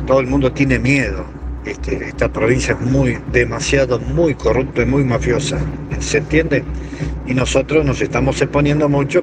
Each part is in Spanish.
todo el mundo tiene miedo. Esta provincia es muy corrupta y muy mafiosa, ¿se entiende? Y nosotros nos estamos exponiendo mucho.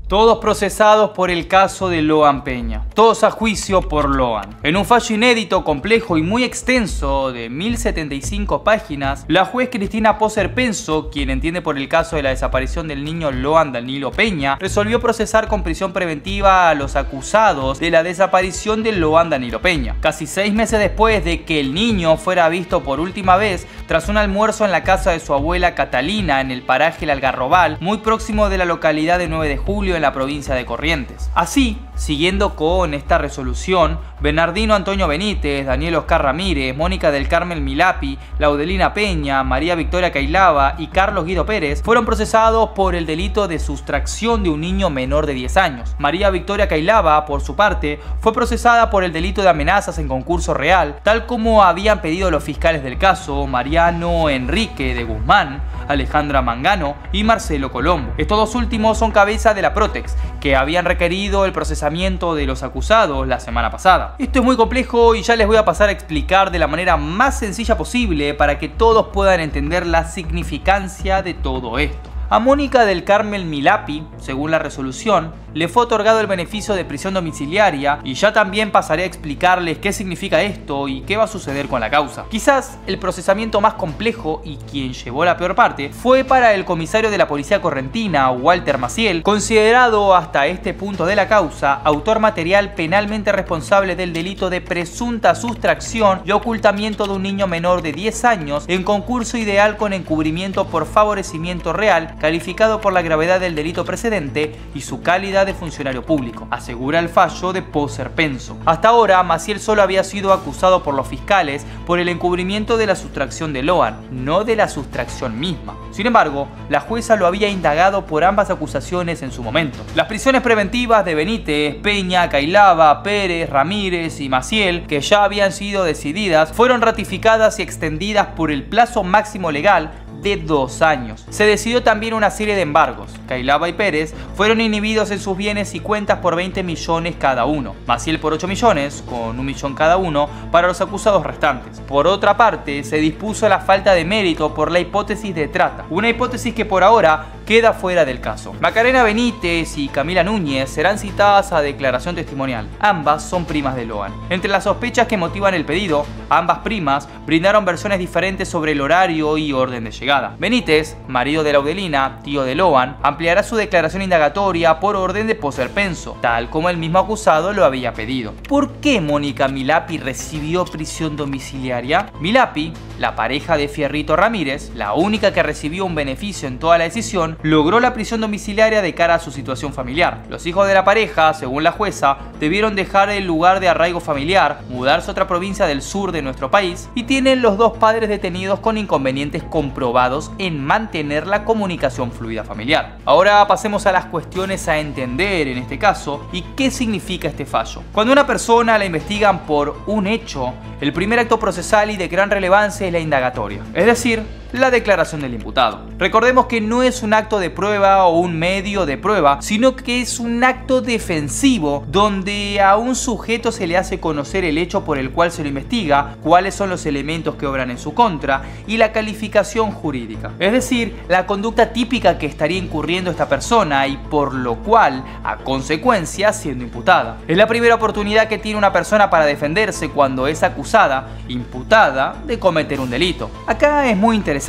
Todos procesados por el caso de Loan Peña, todos a juicio por Loan. En un fallo inédito, complejo y muy extenso de 1075 páginas, la juez Cristina Poser Penso, quien entiende por el caso de la desaparición del niño Loan Danilo Peña, resolvió procesar con prisión preventiva a los acusados de la desaparición de Loan Danilo Peña. Casi 6 meses después de que el niño fuera visto por última vez tras un almuerzo en la casa de su abuela Catalina en el paraje El Algarrobal, muy próximo de la localidad de 9 de Julio en la provincia de Corrientes. Así, siguiendo con esta resolución, Bernardino Antonio Benítez, Daniel Oscar Ramírez, Mónica del Carmen Milapi, Laudelina Peña, María Victoria Cailaba y Carlos Guido Pérez fueron procesados por el delito de sustracción de un niño menor de 10 años. María Victoria Cailaba, por su parte, fue procesada por el delito de amenazas en concurso real, tal como habían pedido los fiscales del caso, Mariano Enrique de Guzmán, Alejandra Mangano y Marcelo Colombo. Estos dos últimos son cabeza de la Protex, que habían requerido el procesamiento de los acusados la semana pasada. Esto es muy complejo y ya les voy a pasar a explicar de la manera más sencilla posible para que todos puedan entender la significancia de todo esto. A Mónica del Carmen Milapi, según la resolución, le fue otorgado el beneficio de prisión domiciliaria y ya también pasaré a explicarles qué significa esto y qué va a suceder con la causa. Quizás el procesamiento más complejo y quien llevó la peor parte fue para el comisario de la policía correntina, Walter Maciel, considerado hasta este punto de la causa autor material penalmente responsable del delito de presunta sustracción y ocultamiento de un niño menor de 10 años en concurso ideal con encubrimiento por favorecimiento real, calificado por la gravedad del delito precedente y su calidad de funcionario público, asegura el fallo de Poser Penso. Hasta ahora, Maciel solo había sido acusado por los fiscales por el encubrimiento de la sustracción de Loan, no de la sustracción misma. Sin embargo, la jueza lo había indagado por ambas acusaciones en su momento. Las prisiones preventivas de Benítez, Peña, Cailaba, Pérez, Ramírez y Maciel, que ya habían sido decididas, fueron ratificadas y extendidas por el plazo máximo legal de 2 años. Se decidió también una serie de embargos. Cailaba y Pérez fueron inhibidos en sus bienes y cuentas por 20 millones cada uno. Maciel por 8 millones, con 1 millón cada uno, para los acusados restantes. Por otra parte, se dispuso la falta de mérito por la hipótesis de trata, una hipótesis que por ahora queda fuera del caso. Macarena Benítez y Camila Núñez serán citadas a declaración testimonial. Ambas son primas de Loan. Entre las sospechas que motivan el pedido, ambas primas brindaron versiones diferentes sobre el horario y orden de llegada. Benítez, marido de Laudelina, tío de Loan, ampliará su declaración indagatoria por orden de Poser Penso, tal como el mismo acusado lo había pedido. ¿Por qué Mónica Milapi recibió prisión domiciliaria? Milapi, la pareja de Fierrito Ramírez, la única que recibió un beneficio en toda la decisión, logró la prisión domiciliaria de cara a su situación familiar. Los hijos de la pareja, según la jueza, debieron dejar el lugar de arraigo familiar, mudarse a otra provincia del sur de nuestro país y tienen los dos padres detenidos con inconvenientes comprobados en mantener la comunicación fluida familiar. Ahora pasemos a las cuestiones a entender en este caso y qué significa este fallo. Cuando una persona la investigan por un hecho, el primer acto procesal y de gran relevancia es la indagatoria, es decir, la declaración del imputado. Recordemos que no es un acto de prueba o un medio de prueba, sino que es un acto defensivo donde a un sujeto se le hace conocer el hecho por el cual se lo investiga, cuáles son los elementos que obran en su contra y la calificación jurídica. Es decir, la conducta típica que estaría incurriendo esta persona y por lo cual, a consecuencia, siendo imputada. Es la primera oportunidad que tiene una persona para defenderse cuando es acusada, imputada, de cometer un delito. Acá es muy interesante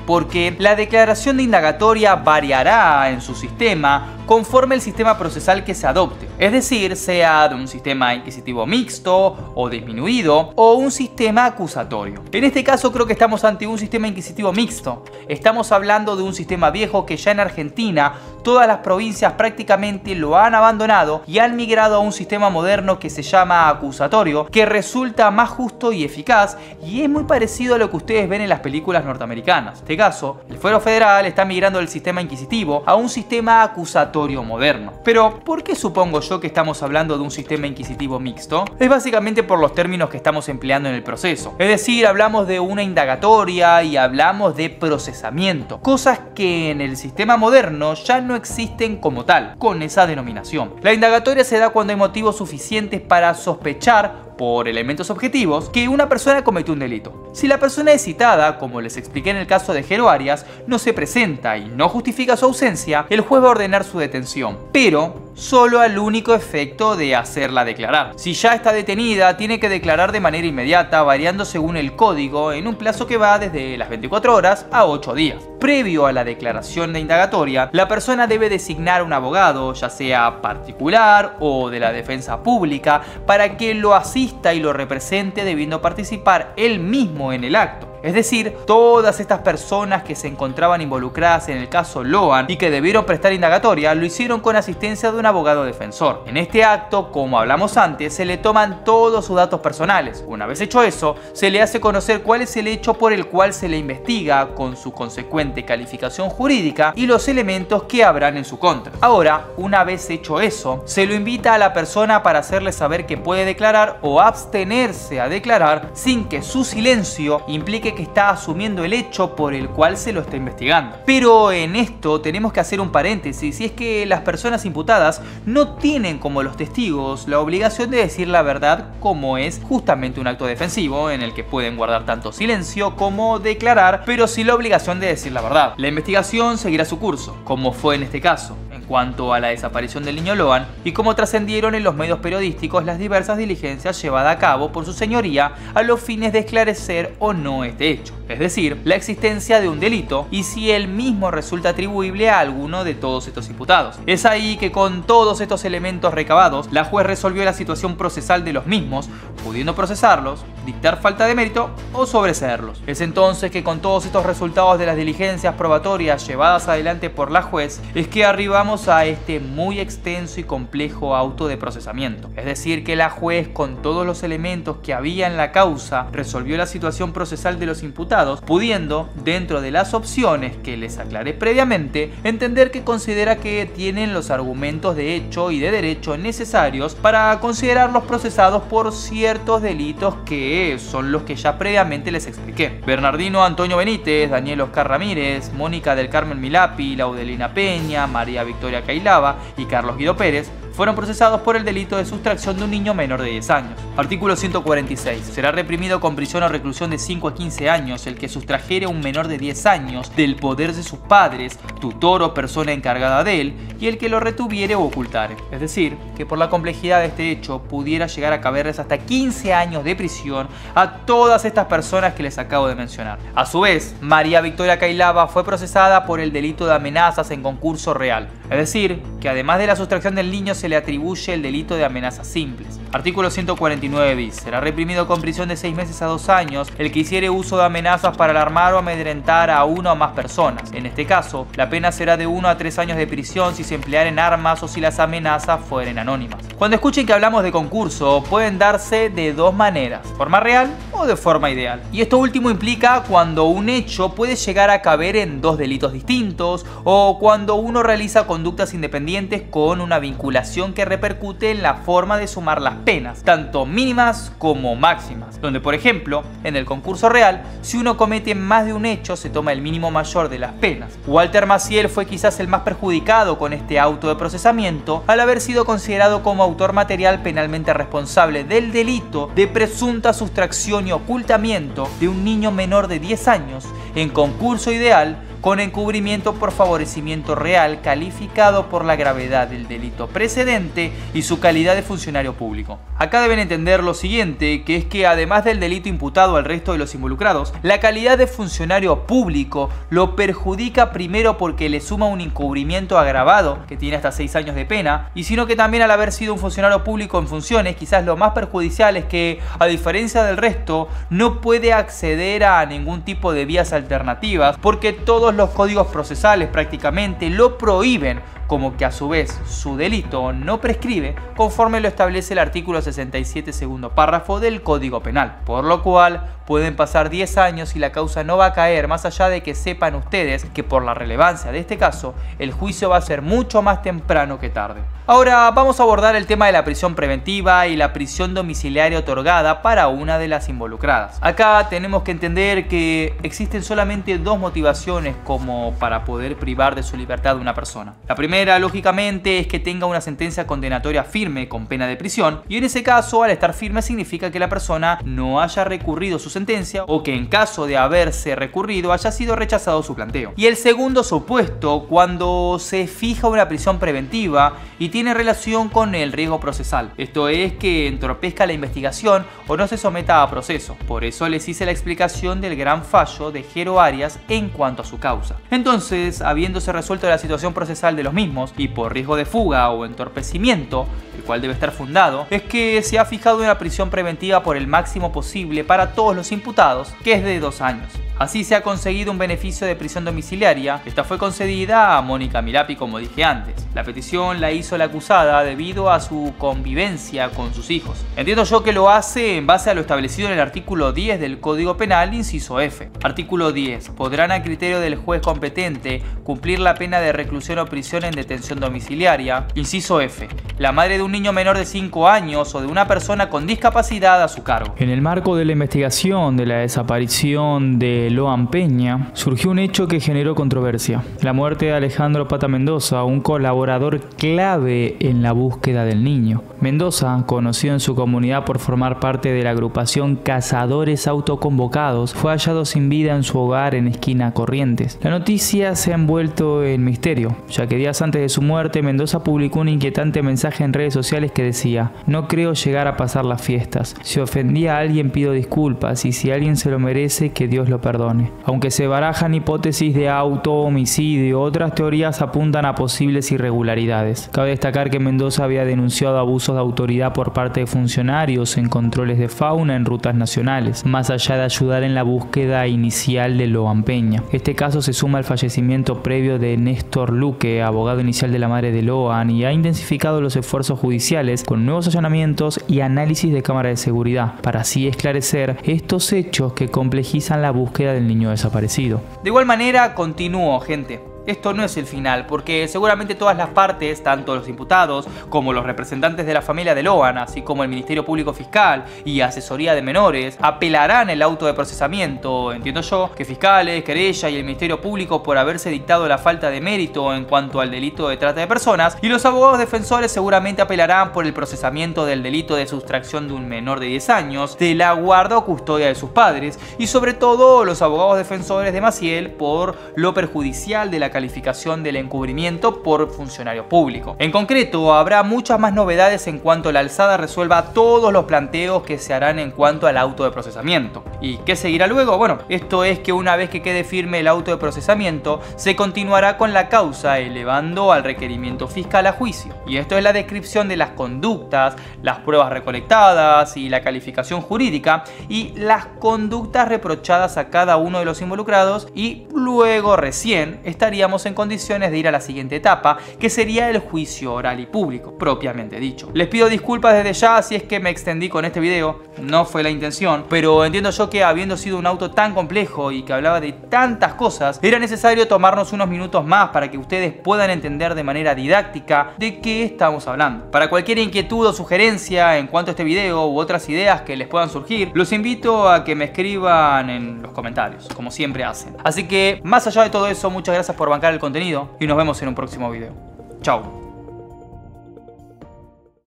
porque la declaración de indagatoria variará en su sistema conforme el sistema procesal que se adopte, es decir, sea de un sistema inquisitivo mixto o disminuido o un sistema acusatorio. En este caso creo que estamos ante un sistema inquisitivo mixto. Estamos hablando de un sistema viejo que ya en Argentina todas las provincias prácticamente lo han abandonado y han migrado a un sistema moderno que se llama acusatorio, que resulta más justo y eficaz y es muy parecido a lo que ustedes ven en las películas norteamericanas. En este caso, el fuero federal está migrando del sistema inquisitivo a un sistema acusatorio indagatorio moderno. Pero, ¿por qué supongo yo que estamos hablando de un sistema inquisitivo mixto? Es básicamente por los términos que estamos empleando en el proceso. Es decir, hablamos de una indagatoria y hablamos de procesamiento, cosas que en el sistema moderno ya no existen como tal, con esa denominación. La indagatoria se da cuando hay motivos suficientes para sospechar por elementos objetivos que una persona cometió un delito. Si la persona es citada, como les expliqué en el caso de Jero Arias, no se presenta y no justifica su ausencia, el juez va a ordenar su detención, pero solo al único efecto de hacerla declarar. Si ya está detenida, tiene que declarar de manera inmediata, variando según el código, en un plazo que va desde las 24 horas a 8 días. Previo a la declaración de indagatoria, la persona debe designar un abogado, ya sea particular o de la defensa pública, para que lo asista y lo represente, debiendo participar él mismo en el acto. Es decir, todas estas personas que se encontraban involucradas en el caso Loan y que debieron prestar indagatoria, lo hicieron con asistencia de un abogado defensor. En este acto, como hablamos antes, se le toman todos sus datos personales. Una vez hecho eso, se le hace conocer cuál es el hecho por el cual se le investiga, con su consecuente calificación jurídica y los elementos que habrán en su contra. Ahora, una vez hecho eso, se lo invita a la persona para hacerle saber que puede declarar o abstenerse a declarar sin que su silencio implique que está asumiendo el hecho por el cual se lo está investigando. Pero en esto tenemos que hacer un paréntesis, y es que las personas imputadas no tienen como los testigos la obligación de decir la verdad, como es justamente un acto defensivo en el que pueden guardar tanto silencio como declarar, pero sí la obligación de decir la verdad. La investigación seguirá su curso, como fue en este caso, en cuanto a la desaparición del niño Loan y cómo trascendieron en los medios periodísticos las diversas diligencias llevadas a cabo por su señoría a los fines de esclarecer o no este hecho, es decir, la existencia de un delito y si el mismo resulta atribuible a alguno de todos estos imputados. Es ahí que con todos estos elementos recabados, la juez resolvió la situación procesal de los mismos, pudiendo procesarlos, dictar falta de mérito o sobreseerlos. Es entonces que con todos estos resultados de las diligencias probatorias llevadas adelante por la juez, es que arribamos a este muy extenso y complejo auto de procesamiento. Es decir, que la juez, con todos los elementos que había en la causa, resolvió la situación procesal de los imputados, pudiendo, dentro de las opciones que les aclaré previamente, entender que considera que tienen los argumentos de hecho y de derecho necesarios para considerarlos procesados por ciertos delitos que son los que ya previamente les expliqué. Bernardino Antonio Benítez, Daniel Oscar Ramírez, Mónica del Carmen Milapi, Laudelina Peña, María Victoria Cailaba y Carlos Guido Pérez fueron procesados por el delito de sustracción de un niño menor de 10 años. Artículo 146. Será reprimido con prisión o reclusión de 5 a 15 años el que sustrajere a un menor de 10 años del poder de sus padres, tutor o persona encargada de él, y el que lo retuviere o ocultare. Es decir, que por la complejidad de este hecho pudiera llegar a caberles hasta 15 años de prisión a todas estas personas que les acabo de mencionar. A su vez, María Victoria Cailaba fue procesada por el delito de amenazas en concurso real. Es decir, que además de la sustracción del niño se le atribuye el delito de amenazas simples. Artículo 149 bis. Será reprimido con prisión de 6 meses a 2 años el que hiciere uso de amenazas para alarmar o amedrentar a una o más personas. En este caso, la pena será de 1 a 3 años de prisión si se emplearen armas o si las amenazas fueren anónimas. Cuando escuchen que hablamos de concurso, pueden darse de dos maneras: forma real o de forma ideal. Y esto último implica cuando un hecho puede llegar a caber en dos delitos distintos o cuando uno realiza conductas independientes con una vinculación que repercute en la forma de sumar las penas, tanto mínimas como máximas, donde por ejemplo, en el concurso real, si uno comete más de un hecho se toma el mínimo mayor de las penas. Walter Maciel fue quizás el más perjudicado con este auto de procesamiento al haber sido considerado como autor material penalmente responsable del delito de presunta sustracción y ocultamiento de un niño menor de 10 años en concurso ideal con encubrimiento por favorecimiento real calificado por la gravedad del delito precedente y su calidad de funcionario público. Acá deben entender lo siguiente, que es que además del delito imputado al resto de los involucrados, la calidad de funcionario público lo perjudica primero porque le suma un encubrimiento agravado que tiene hasta 6 años de pena, y sino que también al haber sido un funcionario público en funciones, quizás lo más perjudicial es que, a diferencia del resto, no puede acceder a ningún tipo de vías alternativas porque todos los códigos procesales prácticamente lo prohíben como que a su vez su delito no prescribe conforme lo establece el artículo 67 segundo párrafo del Código Penal, por lo cual pueden pasar 10 años y la causa no va a caer, más allá de que sepan ustedes que por la relevancia de este caso, el juicio va a ser mucho más temprano que tarde. Ahora vamos a abordar el tema de la prisión preventiva y la prisión domiciliaria otorgada para una de las involucradas. Acá tenemos que entender que existen solamente dos motivaciones como para poder privar de su libertad a una persona. La primera, lógicamente, es que tenga una sentencia condenatoria firme con pena de prisión, y en ese caso, al estar firme significa que la persona no haya recurrido su sentencia o que en caso de haberse recurrido haya sido rechazado su planteo. Y el segundo supuesto, cuando se fija una prisión preventiva y tiene relación con el riesgo procesal. Esto es que entorpezca la investigación o no se someta a proceso. Por eso les hice la explicación del gran fallo de Jero Arias en cuanto a su causa. Entonces, habiéndose resuelto la situación procesal de los mismos y por riesgo de fuga o entorpecimiento, el cual debe estar fundado, es que se ha fijado una prisión preventiva por el máximo posible para todos los imputados, que es de 2 años. Así se ha conseguido un beneficio de prisión domiciliaria. Esta fue concedida a Mónica Milapi, como dije antes. La petición la hizo la acusada debido a su convivencia con sus hijos. Entiendo yo que lo hace en base a lo establecido en el artículo 10 del Código Penal, inciso F. Artículo 10. Podrán a criterio del juez competente cumplir la pena de reclusión o prisión en detención domiciliaria. Inciso F. La madre de un niño menor de 5 años o de una persona con discapacidad a su cargo. En el marco de la investigación de la desaparición de Loan Peña, surgió un hecho que generó controversia: la muerte de Alejandro Pata Mendoza, un colaborador clave en la búsqueda del niño. Mendoza, conocido en su comunidad por formar parte de la agrupación Cazadores Autoconvocados, fue hallado sin vida en su hogar en esquina Corrientes. La noticia se ha envuelto en misterio, ya que días antes de su muerte, Mendoza publicó un inquietante mensaje en redes sociales que decía: "No creo llegar a pasar las fiestas. Si ofendí a alguien pido disculpas, y si alguien se lo merece, que Dios lo perdone". Aunque se barajan hipótesis de auto-homicidio, otras teorías apuntan a posibles irregularidades. Cabe destacar que Mendoza había denunciado abusos de autoridad por parte de funcionarios en controles de fauna en rutas nacionales, más allá de ayudar en la búsqueda inicial de Loan Peña. Este caso se suma al fallecimiento previo de Néstor Luque, abogado inicial de la madre de Loan, y ha intensificado los esfuerzos judiciales con nuevos allanamientos y análisis de cámara de seguridad, para así esclarecer estos hechos que complejizan la búsqueda del niño desaparecido. De igual manera, continúo, gente. Esto no es el final, porque seguramente todas las partes, tanto los imputados como los representantes de la familia de Loan, así como el Ministerio Público Fiscal y Asesoría de Menores, apelarán el auto de procesamiento. Entiendo yo que fiscales, querella y el Ministerio Público por haberse dictado la falta de mérito en cuanto al delito de trata de personas, y los abogados defensores seguramente apelarán por el procesamiento del delito de sustracción de un menor de 10 años de la guarda o custodia de sus padres, y sobre todo los abogados defensores de Maciel por lo perjudicial de la calificación del encubrimiento por funcionario público. En concreto, habrá muchas más novedades en cuanto la alzada resuelva todos los planteos que se harán en cuanto al auto de procesamiento. ¿Y qué seguirá luego? Bueno, esto es que una vez que quede firme el auto de procesamiento, se continuará con la causa elevando al requerimiento fiscal a juicio. Y esto es la descripción de las conductas, las pruebas recolectadas y la calificación jurídica y las conductas reprochadas a cada uno de los involucrados, y luego recién estaríamos en condiciones de ir a la siguiente etapa, que sería el juicio oral y público, propiamente dicho. Les pido disculpas desde ya si es que me extendí con este video, no fue la intención, pero entiendo yo que habiendo sido un auto tan complejo y que hablaba de tantas cosas, era necesario tomarnos unos minutos más para que ustedes puedan entender de manera didáctica de qué estamos hablando. Para cualquier inquietud o sugerencia en cuanto a este video u otras ideas que les puedan surgir, los invito a que me escriban en los comentarios, como siempre hacen. Así que, más allá de todo eso, muchas gracias por bancar el contenido y nos vemos en un próximo video. Chao.